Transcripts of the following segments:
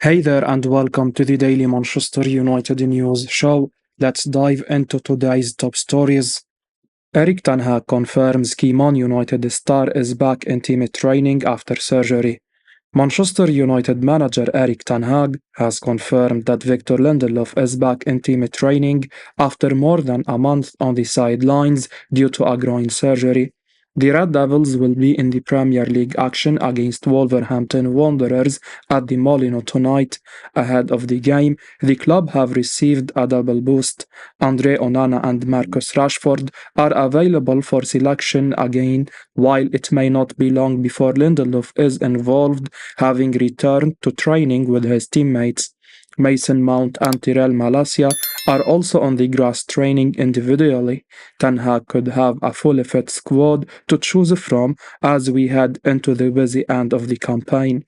Hey there and welcome to the Daily Manchester United News Show. Let's dive into today's top stories. Erik Ten Hag confirms key Man United star is back in team training after surgery. Manchester United manager Erik Ten Hag has confirmed that Victor Lindelof is back in team training after more than a month on the sidelines due to a groin surgery. The Red Devils will be in the Premier League action against Wolverhampton Wanderers at the Molineux tonight. Ahead of the game, the club have received a double boost. Andre Onana and Marcus Rashford are available for selection again, while it may not be long before Lindelof is involved, having returned to training with his teammates. Mason Mount and Tyrell Malacia are also on the grass training individually. Ten Hag could have a fully fit squad to choose from as we head into the busy end of the campaign.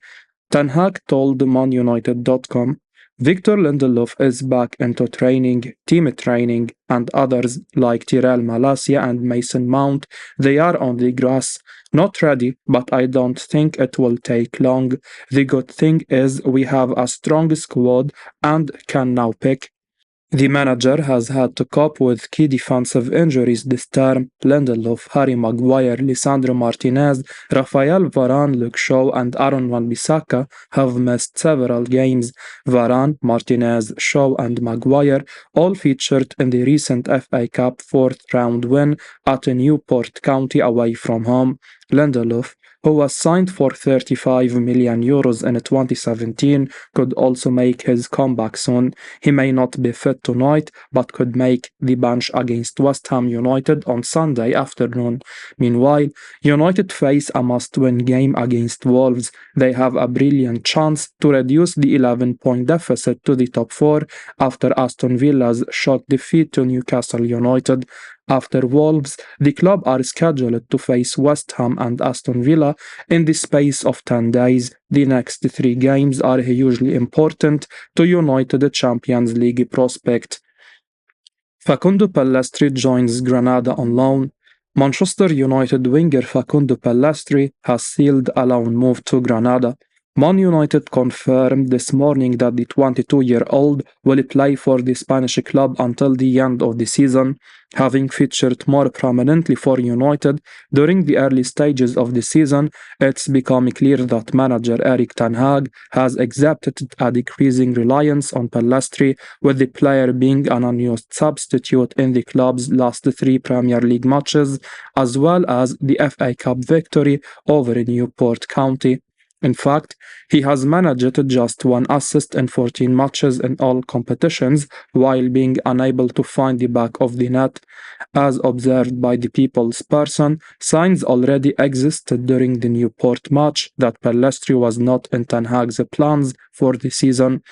Ten Hag told ManUnited.com, Victor Lindelof is back into training, team training, and others like Tyrell Malacia and Mason Mount, they are on the grass. Not ready, but I don't think it will take long. The good thing is we have a strong squad and can now pick. The manager has had to cope with key defensive injuries this term. Lindelof, Harry Maguire, Lisandro Martinez, Rafael Varane, Luke Shaw and Aaron Wan-Bissaka have missed several games. Varane, Martinez, Shaw and Maguire all featured in the recent FA Cup fourth-round win at Newport County away from home. Lindelof, who was signed for €35 million in 2017, could also make his comeback soon. He may not be fit tonight, but could make the bench against West Ham United on Sunday afternoon. Meanwhile, United face a must-win game against Wolves. They have a brilliant chance to reduce the 11-point deficit to the top four after Aston Villa's shock defeat to Newcastle United. After Wolves, the club are scheduled to face West Ham and Aston Villa in the space of 10 days. The next three games are hugely important to United Champions League prospect. Facundo Pellistri joins Granada on loan. Manchester United winger Facundo Pellistri has sealed a loan move to Granada. Man United confirmed this morning that the 22-year-old will play for the Spanish club until the end of the season. Having featured more prominently for United during the early stages of the season, it's become clear that manager Erik Ten Hag has accepted a decreasing reliance on Pellistri, with the player being an unused substitute in the club's last three Premier League matches, as well as the FA Cup victory over Newport County. In fact, he has managed just one assist in 14 matches in all competitions, while being unable to find the back of the net. As observed by the People's Person, signs already existed during the Newport match that Pellistri was not in Ten Hag's plans for the season.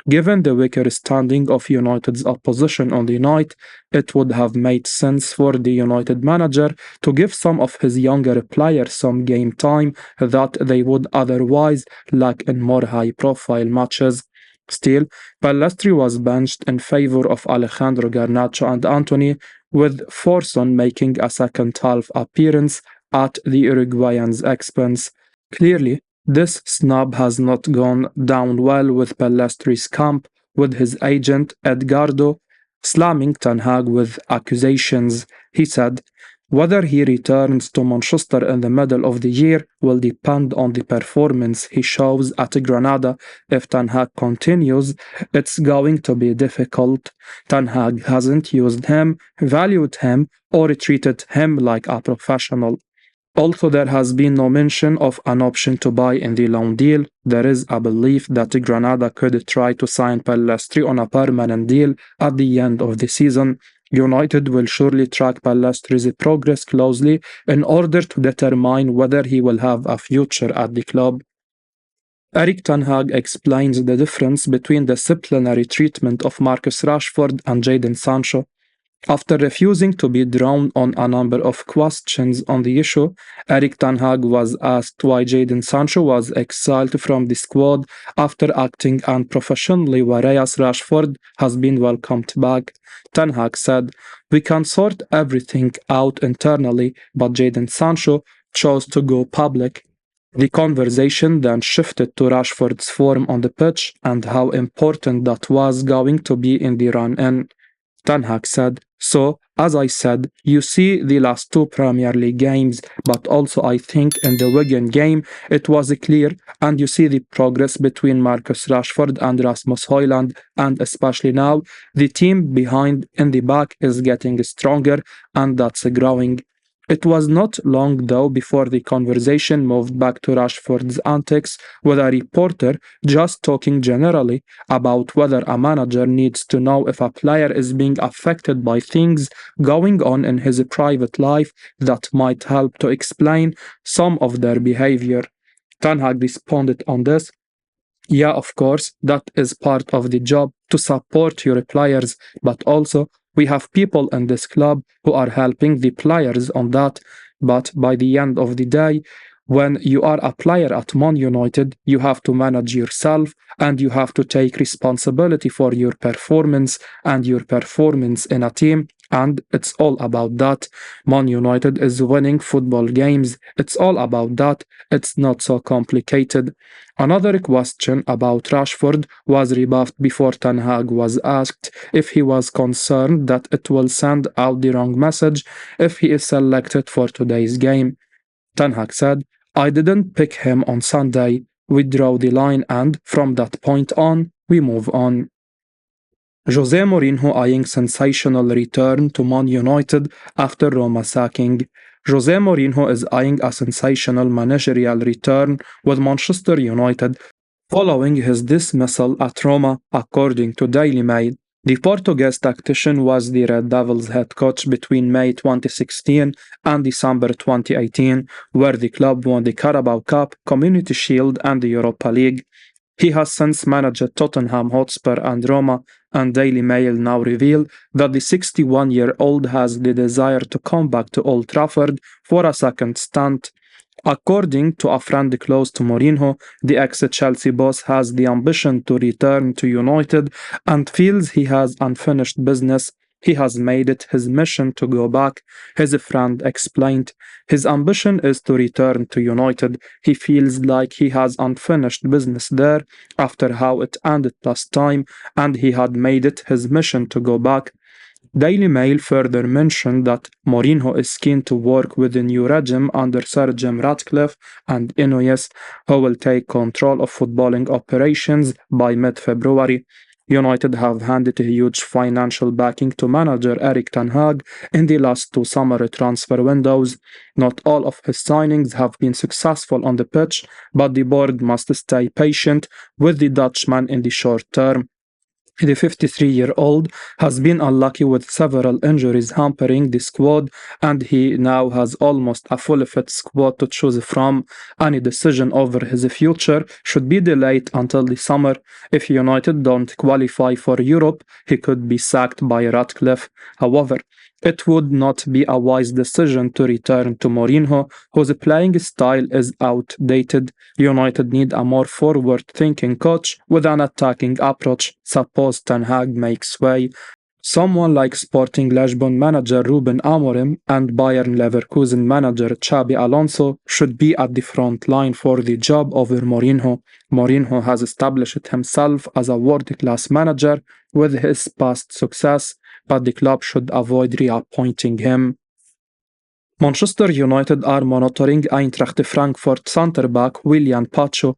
Given the weaker standing of United's opposition on the night, it would have made sense for the United manager to give some of his younger players some game time that they would otherwise lack in more high-profile matches. Still, Pellistri was benched in favor of Alejandro Garnacho and Antony, with Forson making a second-half appearance at the Uruguayan's expense. Clearly, this snub has not gone down well with Pellistri's camp, with his agent Edgardo slamming Ten Hag with accusations. He said, whether he returns to Manchester in the middle of the year will depend on the performance he shows at Granada. If Ten Hag continues, it's going to be difficult. Ten Hag hasn't used him, valued him, or treated him like a professional. Also, there has been no mention of an option to buy in the loan deal. There is a belief that Granada could try to sign Pellistri on a permanent deal at the end of the season. United will surely track Pellistri's progress closely in order to determine whether he will have a future at the club. Erik Ten Hag explains the difference between the disciplinary treatment of Marcus Rashford and Jadon Sancho. After refusing to be drawn on a number of questions on the issue, Erik Ten Hag was asked why Jadon Sancho was exiled from the squad after acting unprofessionally, whereas Rashford has been welcomed back. Ten Hag said, "We can sort everything out internally, but Jadon Sancho chose to go public." The conversation then shifted to Rashford's form on the pitch and how important that was going to be in the run-in. Ten Hag said, "So, as I said, you see the last two Premier League games, but also I think in the Wigan game it was clear, and you see the progress between Marcus Rashford and Rasmus Højlund, and especially now, the team behind in the back is getting stronger, and that's growing." It was not long though before the conversation moved back to Rashford's antics, with a reporter just talking generally about whether a manager needs to know if a player is being affected by things going on in his private life that might help to explain some of their behavior. Ten Hag responded on this. Yeah, of course, that is part of the job to support your players, but also we have people in this club who are helping the players on that. But by the end of the day, when you are a player at Man United, you have to manage yourself and you have to take responsibility for your performance and your performance in a team. And it's all about that. Man United is winning football games. It's all about that. It's not so complicated. Another question about Rashford was rebuffed before Ten Hag was asked if he was concerned that it will send out the wrong message if he is selected for today's game. Ten Hag said, "I didn't pick him on Sunday. We draw the line and, from that point on, we move on." Jose Mourinho eyeing sensational return to Man United after Roma sacking. Jose Mourinho is eyeing a sensational managerial return with Manchester United following his dismissal at Roma, according to Daily Mail. The Portuguese tactician was the Red Devils head coach between May 2016 and December 2018, where the club won the Carabao Cup, Community Shield, and the Europa League. He has since managed Tottenham Hotspur and Roma, and Daily Mail now reveal that the 61-year-old has the desire to come back to Old Trafford for a second stint. According to a friend close to Mourinho, the ex-Chelsea boss has the ambition to return to United and feels he has unfinished business. He has made it his mission to go back, his friend explained. His ambition is to return to United. He feels like he has unfinished business there after how it ended last time, and he had made it his mission to go back. Daily Mail further mentioned that Mourinho is keen to work with the new regime under Sir Jim Ratcliffe and Ineos, who will take control of footballing operations by mid-February. United have handed a huge financial backing to manager Erik Ten Hag in the last two summer transfer windows. Not all of his signings have been successful on the pitch, but the board must stay patient with the Dutchman in the short term. The 53-year-old has been unlucky with several injuries hampering the squad, and he now has almost a fully fit squad to choose from. Any decision over his future should be delayed until the summer. If United don't qualify for Europe, he could be sacked by Ratcliffe. However, it would not be a wise decision to return to Mourinho, whose playing style is outdated. United need a more forward-thinking coach with an attacking approach. Suppose Ten Hag makes way. Someone like Sporting Lisbon manager Ruben Amorim and Bayern Leverkusen manager Xabi Alonso should be at the front line for the job over Mourinho. Mourinho has established himself as a world-class manager with his past success, but the club should avoid reappointing him. Manchester United are monitoring Eintracht Frankfurt centre-back Willian Pacho.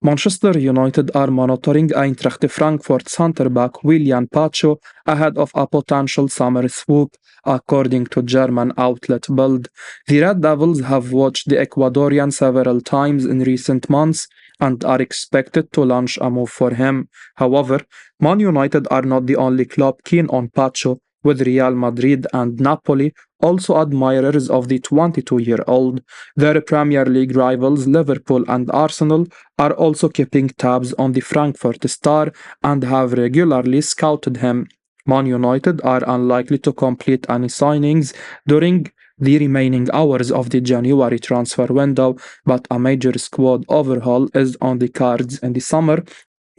Manchester United are monitoring Eintracht Frankfurt centre-back Willian Pacho ahead of a potential summer swoop, according to German outlet Bild. The Red Devils have watched the Ecuadorian several times in recent months and are expected to launch a move for him. However, Man United are not the only club keen on Pacho, with Real Madrid and Napoli also admirers of the 22-year-old. Their Premier League rivals Liverpool and Arsenal are also keeping tabs on the Frankfurt star and have regularly scouted him. Man United are unlikely to complete any signings during the remaining hours of the January transfer window, but a major squad overhaul is on the cards in the summer,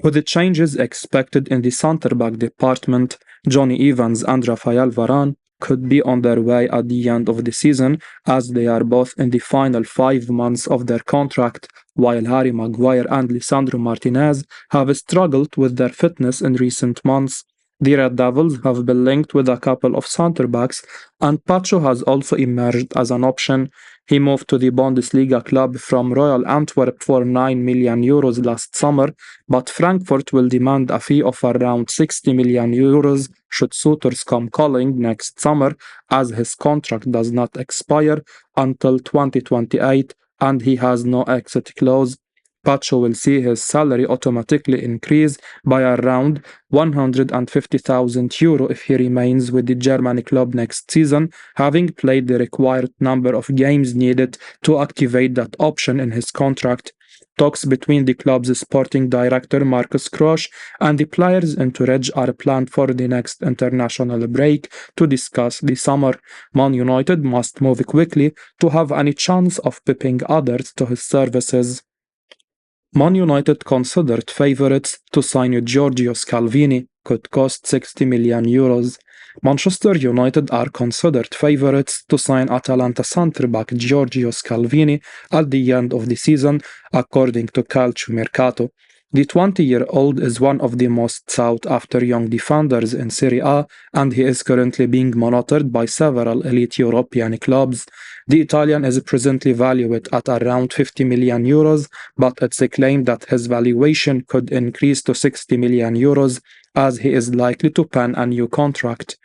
with the changes expected in the centre-back department. Johnny Evans and Rafael Varane could be on their way at the end of the season, as they are both in the final 5 months of their contract, while Harry Maguire and Lisandro Martinez have struggled with their fitness in recent months. The Red Devils have been linked with a couple of centre-backs, and Pacho has also emerged as an option. He moved to the Bundesliga club from Royal Antwerp for €9 million last summer, but Frankfurt will demand a fee of around €60 million should suitors come calling next summer, as his contract does not expire until 2028 and he has no exit clause. Pacho will see his salary automatically increase by around €150,000 if he remains with the German club next season, having played the required number of games needed to activate that option in his contract. Talks between the club's sporting director Marcus Krosch and the players in Turej are planned for the next international break to discuss the summer. Man United must move quickly to have any chance of pipping others to his services. Man United considered favourites to sign Giorgio Scalvini, could cost €60 million. Manchester United are considered favourites to sign Atalanta centre-back Giorgio Scalvini at the end of the season, according to Calciomercato. The 20-year-old is one of the most sought-after young defenders in Serie A, and he is currently being monitored by several elite European clubs. The Italian is presently valued at around €50 million, but it's claimed that his valuation could increase to €60 million as he is likely to pen a new contract.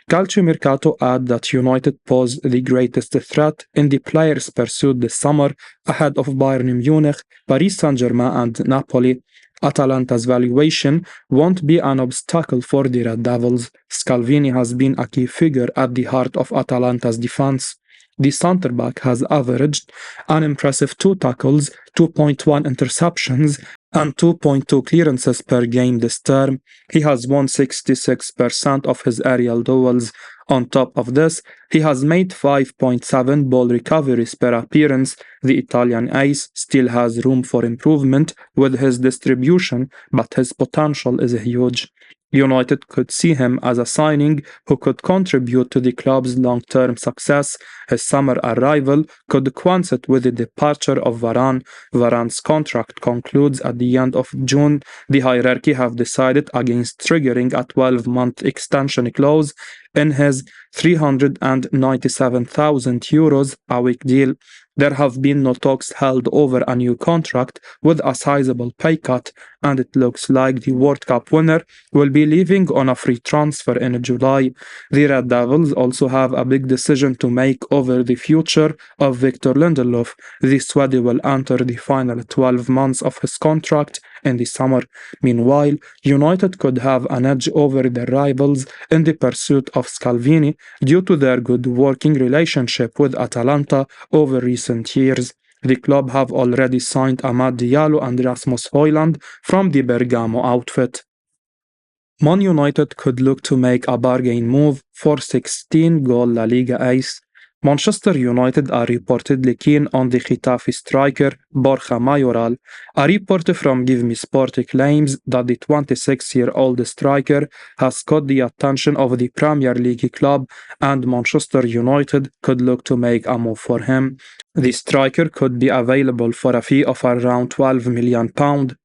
Calciomercato add that United pose the greatest threat in the players pursued this summer, ahead of Bayern Munich, Paris Saint-Germain and Napoli. Atalanta's valuation won't be an obstacle for the Red Devils. Scalvini has been a key figure at the heart of Atalanta's defense. The centre-back has averaged an impressive 2 tackles, 2.1 interceptions, and 2.2 clearances per game this term. He has won 66% of his aerial duels. On top of this, he has made 5.7 ball recoveries per appearance. The Italian ace still has room for improvement with his distribution, but his potential is huge. United could see him as a signing who could contribute to the club's long-term success. His summer arrival could coincide with the departure of Varane. Varane's contract concludes at the end of June. The hierarchy have decided against triggering a 12-month extension clause in his €397,000 a week deal. There have been no talks held over a new contract with a sizable pay cut, and it looks like the World Cup winner will be leaving on a free transfer in July. The Red Devils also have a big decision to make over the future of Victor Lindelof. The Swede will enter the final 12 months of his contract in the summer. Meanwhile, United could have an edge over their rivals in the pursuit of Scalvini due to their good working relationship with Atalanta over recent years. The club have already signed Amad Diallo and Rasmus Højlund from the Bergamo outfit. Man United could look to make a bargain move for 16-goal La Liga ace. Manchester United are reportedly keen on the Getafe striker Borja Mayoral. A report from Give Me Sport claims that the 26-year-old striker has caught the attention of the Premier League club, and Manchester United could look to make a move for him. The striker could be available for a fee of around £12 million,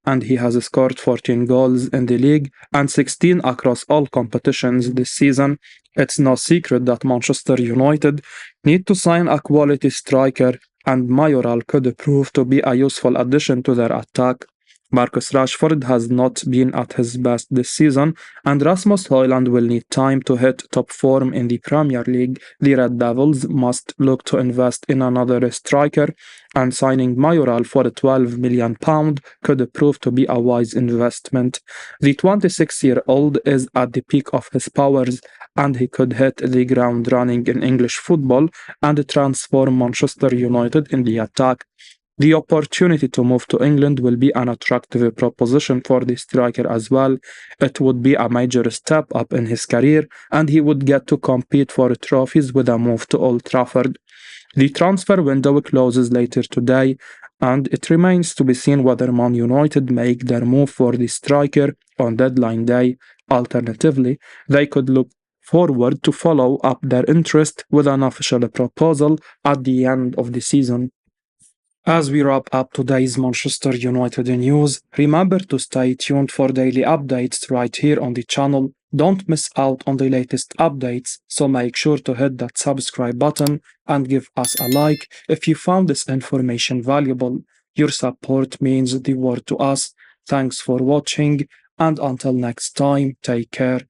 and he has scored 14 goals in the league and 16 across all competitions this season. It's no secret that Manchester United need to sign a quality striker, and Mayoral could prove to be a useful addition to their attack. Marcus Rashford has not been at his best this season, and Rasmus Højlund will need time to hit top form in the Premier League. The Red Devils must look to invest in another striker, and signing Mayoral for £12 million could prove to be a wise investment. The 26-year-old is at the peak of his powers, and he could hit the ground running in English football and transform Manchester United in the attack. The opportunity to move to England will be an attractive proposition for the striker as well. It would be a major step up in his career, and he would get to compete for trophies with a move to Old Trafford. The transfer window closes later today, and it remains to be seen whether Man United make their move for the striker on deadline day. Alternatively, they could look forward to follow up their interest with an official proposal at the end of the season. As we wrap up today's Manchester United news, remember to stay tuned for daily updates right here on the channel. Don't miss out on the latest updates, so make sure to hit that subscribe button and give us a like if you found this information valuable. Your support means the world to us. Thanks for watching, and until next time, take care.